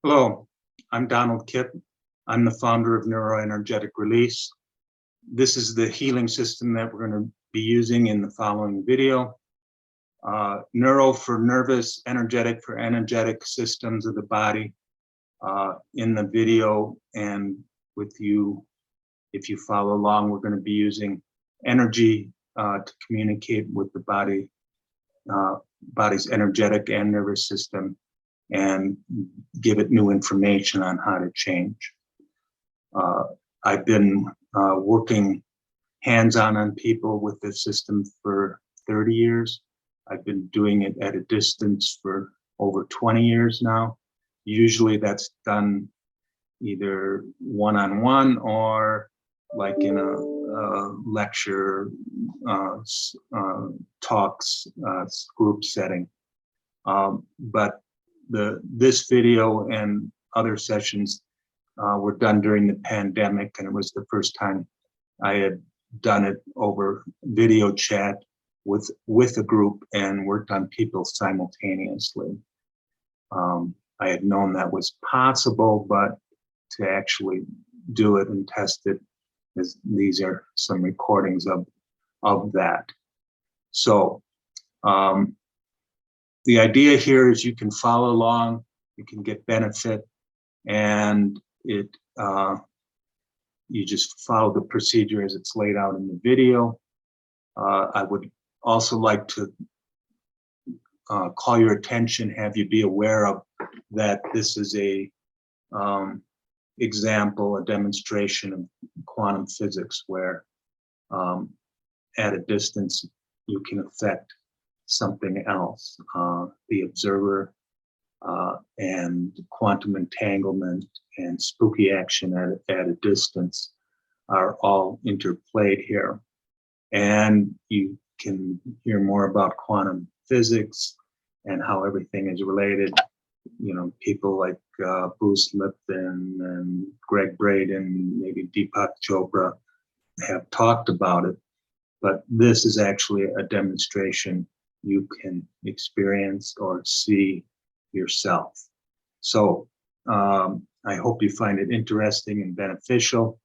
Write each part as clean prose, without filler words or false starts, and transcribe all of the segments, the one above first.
Hello, I'm Donald Kipp. I'm the founder of Neuroenergetic Release. This is the healing system that we're going to be using in the following video. Neuro for nervous, energetic for energetic systems of the body. In the video and with you, if you follow along, we're going to be using energy to communicate with the body, body's energetic and nervous system, and give it new information on how to change. I've been working hands-on people with this system for 30 years. I've been doing it at a distance for over 20 years now. Usually that's done either one-on-one or like in a lecture, talks, group setting. But this video and other sessions were done during the pandemic, and it was the first time I had done it over video chat with a group and worked on people simultaneously. I had known that was possible, but to actually do it and test it, these are some recordings of that. So the idea here is you can follow along, you can get benefit, and you just follow the procedure as it's laid out in the video. I would also like to call your attention, have you be aware of that this is a example, a demonstration of quantum physics where at a distance you can affect something else. The observer and quantum entanglement and spooky action at a distance are all interplayed here. And you can hear more about quantum physics and how everything is related. You know, people like Bruce Lipton and Greg Braden, maybe Deepak Chopra have talked about it, but this is actually a demonstration you can experience or see yourself. So I hope you find it interesting and beneficial.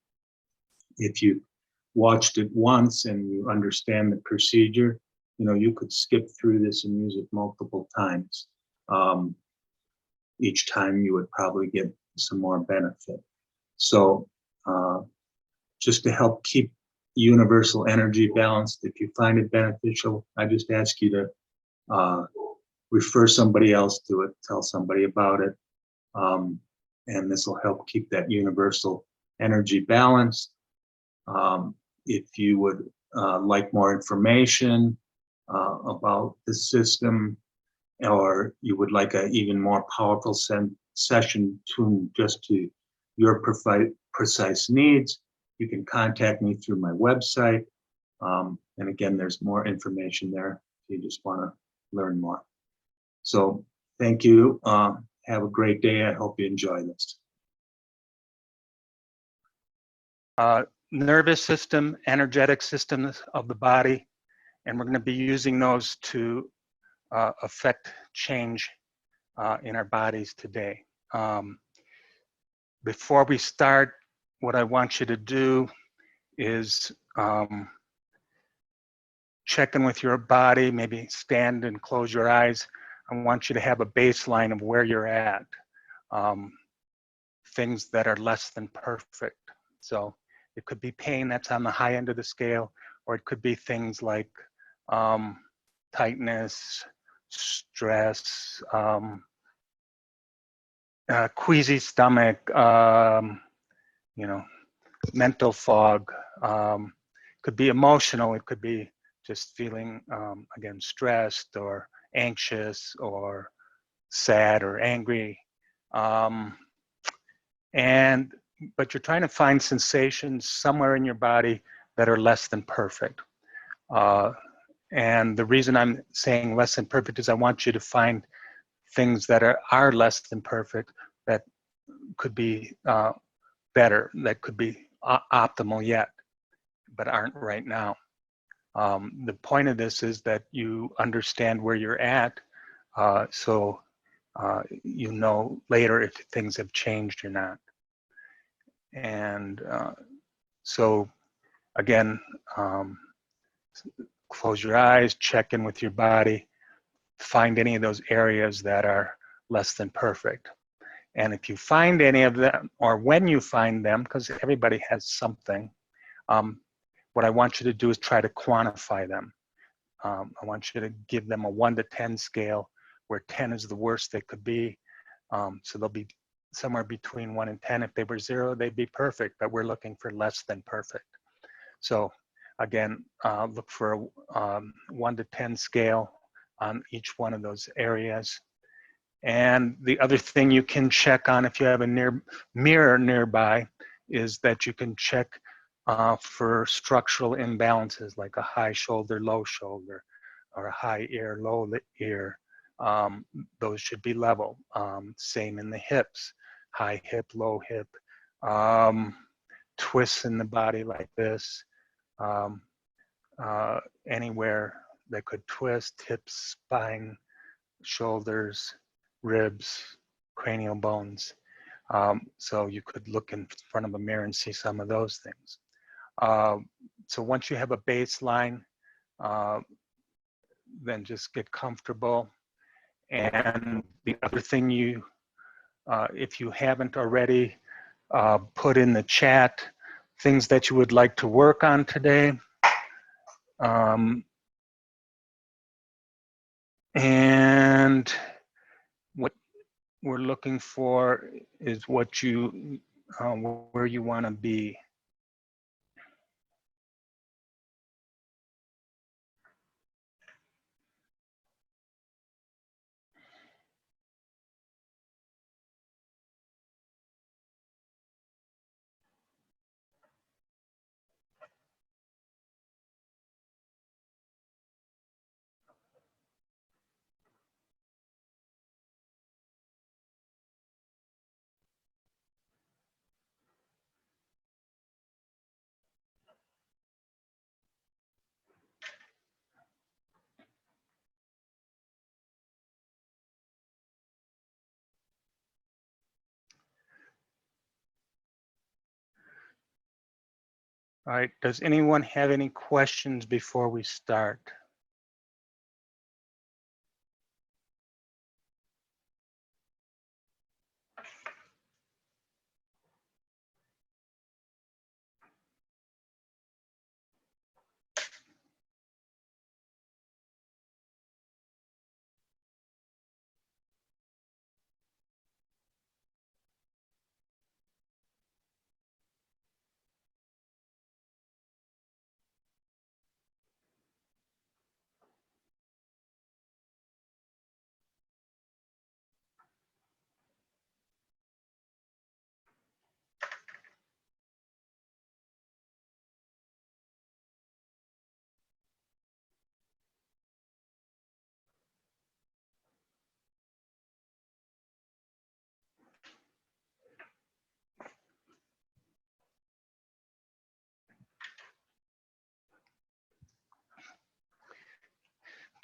If you watched it once and you understand the procedure, you know, you could skip through this and use it multiple times. Each time you would probably get some more benefit. So just to help keep universal energy balanced, if you find it beneficial, I just ask you to refer somebody else to it, tell somebody about it, and this will help keep that universal energy balanced. If you would like more information about the system, or you would like an even more powerful session tuned just to your precise needs, you can contact me through my website. And again, there's more information there if you just want to learn more. So thank you. Have a great day. I hope you enjoy this. Nervous system, energetic systems of the body, and we're going to be using those to affect change in our bodies today. Before we start, what I want you to do is check in with your body, maybe stand and close your eyes. I want you to have a baseline of where you're at, things that are less than perfect. So it could be pain that's on the high end of the scale, or it could be things like tightness, stress, queasy stomach, you know, mental fog. Could be emotional. It could be just feeling, again, stressed or anxious or sad or angry. But you're trying to find sensations somewhere in your body that are less than perfect. And the reason I'm saying less than perfect is I want you to find things that are less than perfect, that could be better, that could be optimal yet, but aren't right now. The point of this is that you understand where you're at, so you know later if things have changed or not. And so again, close your eyes, check in with your body, find any of those areas that are less than perfect. And if you find any of them, or when you find them, because everybody has something, what I want you to do is try to quantify them. I want you to give them a 1 to 10 scale, where 10 is the worst they could be. So they'll be somewhere between 1 and 10. If they were 0, they'd be perfect, but we're looking for less than perfect. So again, look for a 1 to 10 scale on each one of those areas. And the other thing you can check on if you have a mirror nearby is that you can check for structural imbalances, like a high shoulder, low shoulder, or a high ear, low ear. Those should be level. Same in the hips, high hip, low hip. Twists in the body like this. Anywhere that could twist, hips, spine, shoulders, ribs, cranial bones. So you could look in front of a mirror and see some of those things. So once you have a baseline, then just get comfortable. And the other thing you, if you haven't already, put in the chat things that you would like to work on today. And what we're looking for is what you, where you want to be. All right, does anyone have any questions before we start?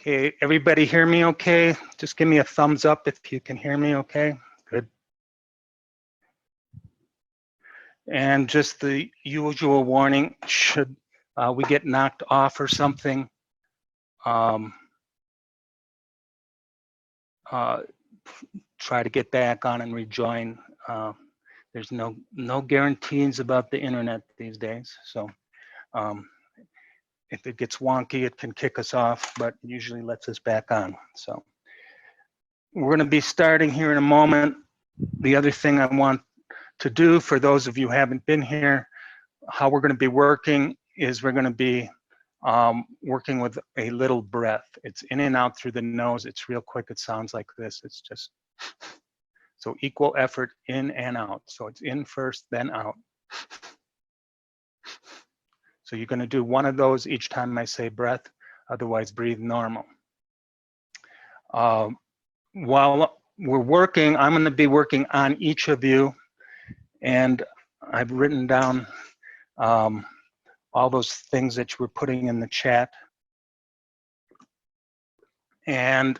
Okay, everybody hear me okay? Just give me a thumbs up if you can hear me okay. Good. And just the usual warning, should we get knocked off or something, try to get back on and rejoin. There's no guarantees about the internet these days. So if it gets wonky, it can kick us off, but it usually lets us back on. So we're gonna be starting here in a moment. The other thing I want to do for those of you who haven't been here, how we're gonna be working is we're gonna be working with a little breath. It's in and out through the nose. It's real quick. It sounds like this. It's just, so equal effort in and out. So it's in first, then out. So you're going to do one of those each time I say breath, otherwise breathe normal. While we're working, I'm going to be working on each of you, and I've written down all those things that you were putting in the chat. And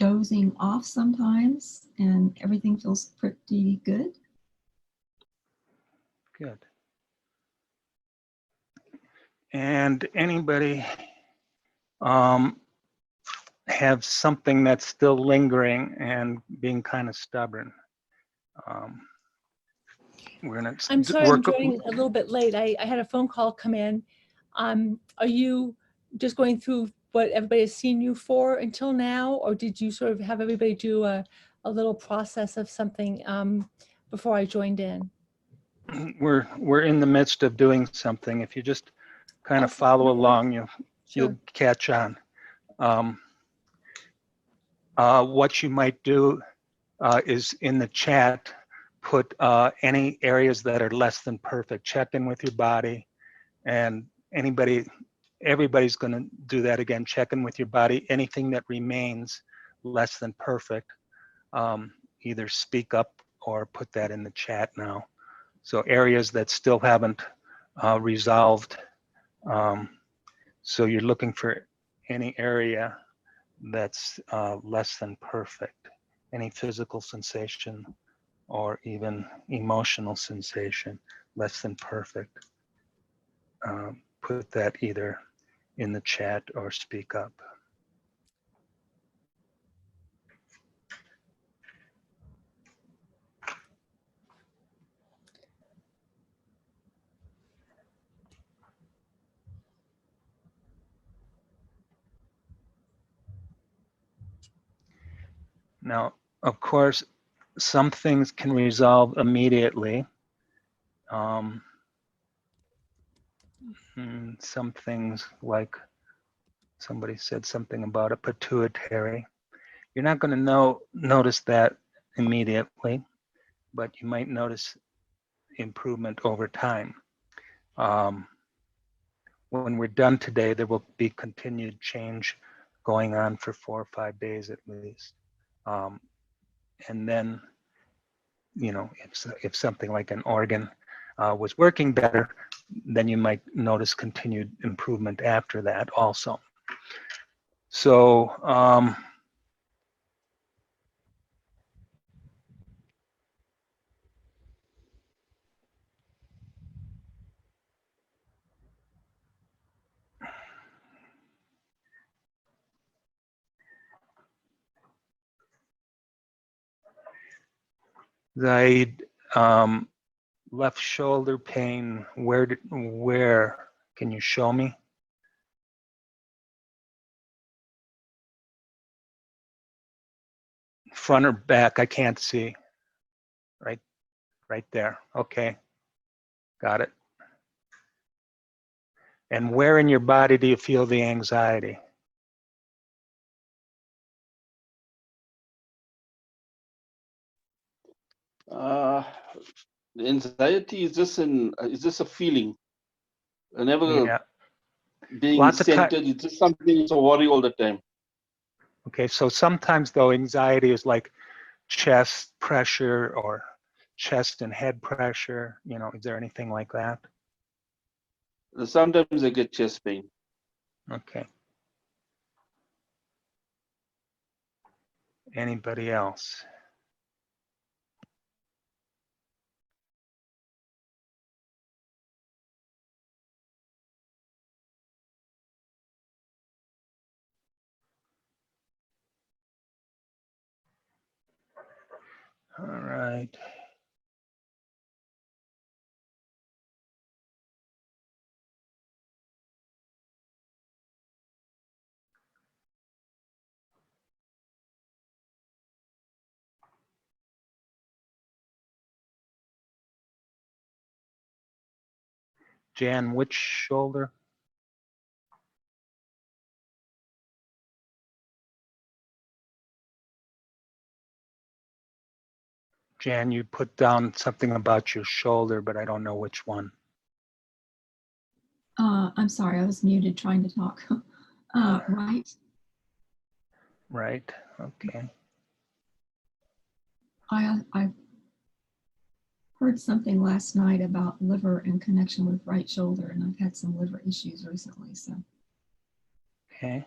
dozing off sometimes, and everything feels pretty good. Good. And anybody have something that's still lingering and being kind of stubborn? We're gonna I'm sorry, work. I'm joining a little bit late. I had a phone call come in. Are you just going through what everybody has seen you for until now, or did you sort of have everybody do a little process of something before I joined in? We're in the midst of doing something. If you just kind of Awesome. follow No worries. along, you'll Sure. catch on. What you might do is in the chat, put any areas that are less than perfect. Check in with your body, and everybody's going to do that again. Check in with your body. Anything that remains less than perfect, either speak up or put that in the chat now. So areas that still haven't resolved. So you're looking for any area that's less than perfect, any physical sensation or even emotional sensation less than perfect. Put that either in the chat or speak up. Now, of course, some things can resolve immediately. Some things, like somebody said something about a pituitary. You're not going to notice that immediately, but you might notice improvement over time. When we're done today, there will be continued change going on for 4 or 5 days at least. And then, if something like an organ was working better, then you might notice continued improvement after that also. So, the left shoulder pain, where can you show me? Front or back? I can't see. Right there. Okay, got it. And where in your body do you feel the anxiety? The anxiety is just a feeling. Never Yeah. being Lots of time. centered. It's just something to worry all the time. Okay, so sometimes though anxiety is like chest pressure or chest and head pressure. Is there anything like that? Sometimes I get chest pain. Okay. Anybody else? All right. Jan, which shoulder? Jan, you put down something about your shoulder, but I don't know which one. I'm sorry, I was muted trying to talk. Right. Right, okay. I heard something last night about liver in connection with right shoulder, and I've had some liver issues recently, so. Okay.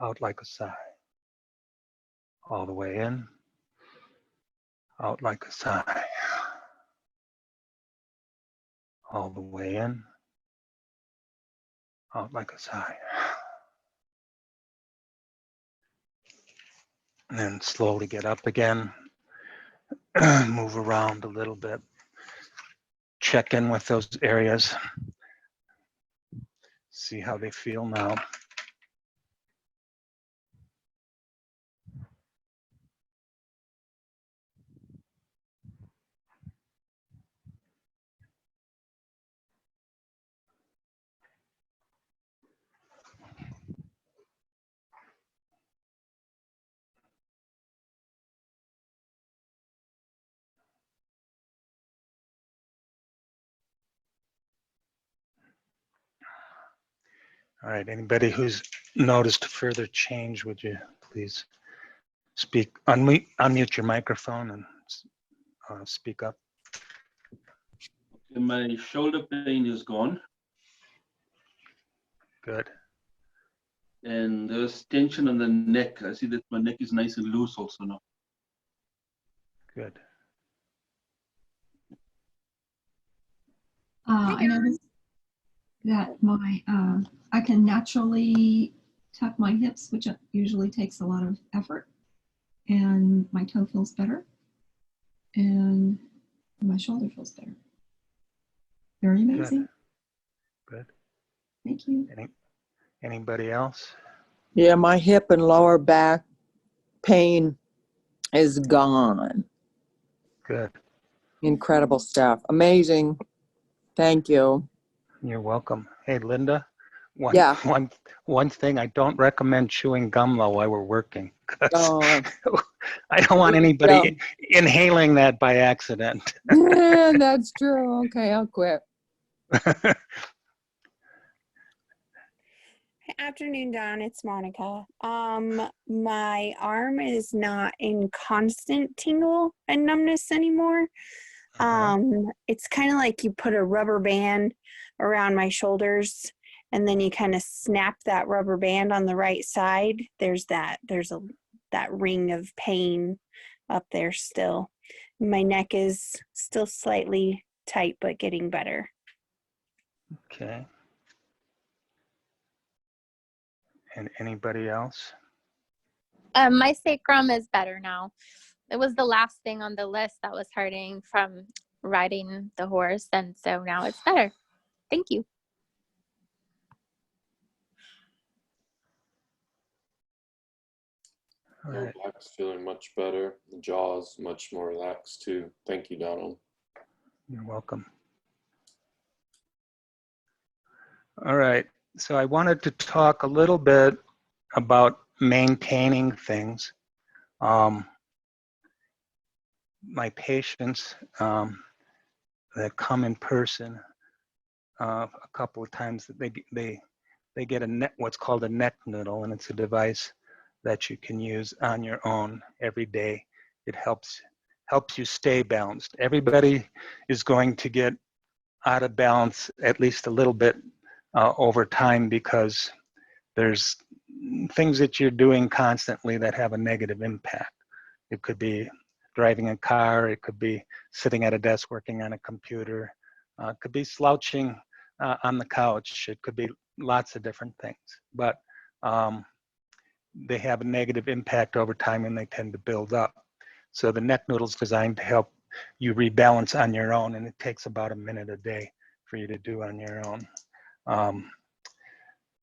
out like a sigh. All the way in, out like a sigh. All the way in, out like a sigh. And then slowly get up again, move around a little bit, check in with those areas, see how they feel now. All right, anybody who's noticed further change, would you please speak, unmute your microphone and speak up. My shoulder pain is gone, Good, and there's tension on the neck. I see that my neck is nice and loose also now. good. I noticed that I can naturally tuck my hips, which usually takes a lot of effort, and my toe feels better, and my shoulder feels better. Very amazing. Good. Thank you. Anybody else? Yeah, my hip and lower back pain is gone. Good. Incredible stuff. Amazing. Thank you. You're welcome. Hey, Linda. Yeah. One thing, I don't recommend chewing gum while we're working. 'Cause Oh, I don't want anybody inhaling that by accident. yeah, that's true. Okay, I'll quit. Afternoon, Don. It's Monica. My arm is not in constant tingle and numbness anymore. It's kind of like you put a rubber band around my shoulders, and then you kind of snap that rubber band on the right side. There's that ring of pain up there still. My neck is still slightly tight, but getting better. Okay. And anybody else? My sacrum is better now. It was the last thing on the list that was hurting from riding the horse, and so now it's better. Thank you. All My right. back's feeling much better. The jaw's much more relaxed too. Thank you, Donald. You're welcome. All right. So I wanted to talk a little bit about maintaining things. My patients that come in person a couple of times, they get what's called a neck noodle, and it's a device that you can use on your own every day. It helps you stay balanced. Everybody is going to get out of balance at least a little bit over time, because there's things that you're doing constantly that have a negative impact. It could be driving a car, it could be sitting at a desk working on a computer, it could be slouching on the couch, it could be lots of different things. But they have a negative impact over time, and they tend to build up. So the neck noodle is designed to help you rebalance on your own, and it takes about a minute a day for you to do on your own.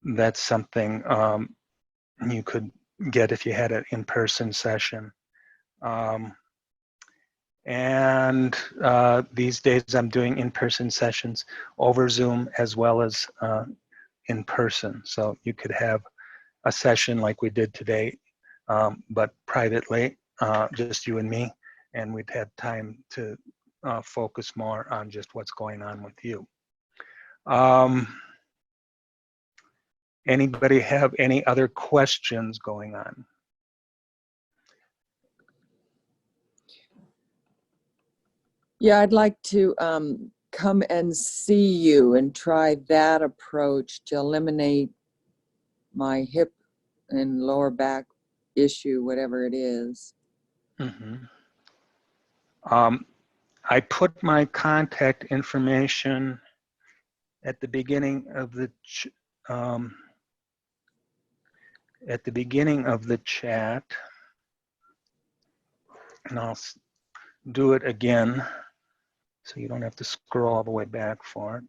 That's something you could get if you had an in-person session. And these days I'm doing in-person sessions over Zoom as well as in person. So you could have a session like we did today, but privately, just you and me, and we'd have time to focus more on just what's going on with you. Anybody have any other questions going on? Yeah, I'd like to come and see you and try that approach to eliminate my hip and lower back issue, whatever it is. Mhm. I put my contact information at the beginning of the chat, and I'll do it again, so you don't have to scroll all the way back for it.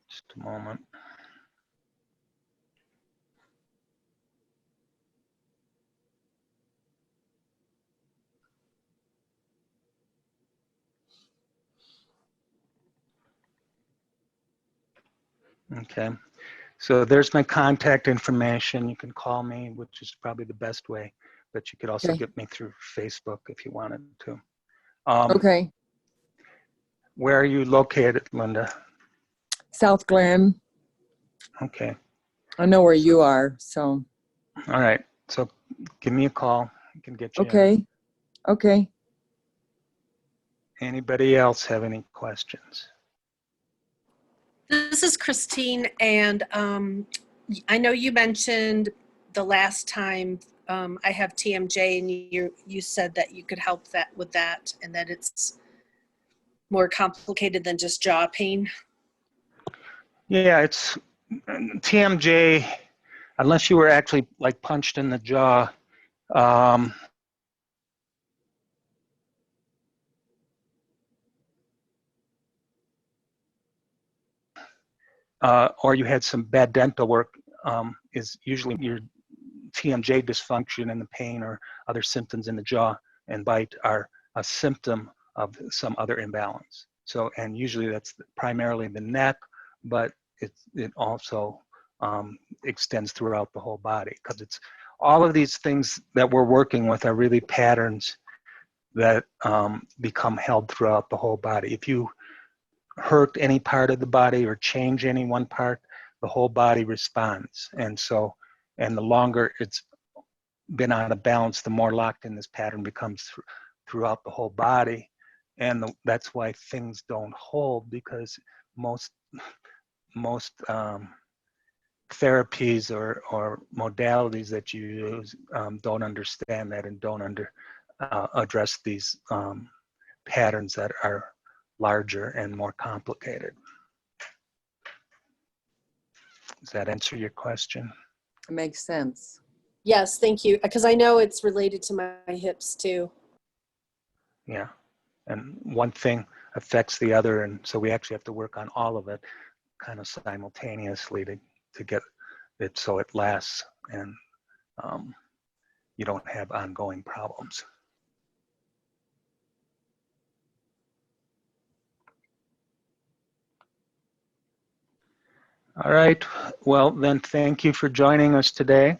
Just a moment. Okay, so there's my contact information. You can call me, which is probably the best way, but you could also Okay. get me through Facebook if you wanted to. Okay. Where are you located, Linda? South Glen. Okay, I know where you are, so. all right. So give me a call. I can get you in. Okay. Okay. Anybody else have any questions? This is Christine, and I know you mentioned the last time I have TMJ, and you said that you could help that with that, and that it's more complicated than just jaw pain. Yeah, it's TMJ, unless you were actually like punched in the jaw. Or you had some bad dental work, is usually your TMJ dysfunction, and the pain or other symptoms in the jaw and bite are a symptom of some other imbalance. So, and usually that's primarily the neck, but it also extends throughout the whole body, because it's all of these things that we're working with are really patterns that become held throughout the whole body. If you hurt any part of the body or change any one part, the whole body responds. And so, and the longer it's been out of balance, the more locked in this pattern becomes throughout the whole body. And that's why things don't hold, because most therapies or modalities that you use don't understand that and don't address these patterns that are larger and more complicated. Does that answer your question? It makes sense. Yes, thank you, because I know it's related to my hips too. Yeah, and one thing affects the other, and so we actually have to work on all of it kind of simultaneously to get it so it lasts and you don't have ongoing problems. All right, well then, thank you for joining us today.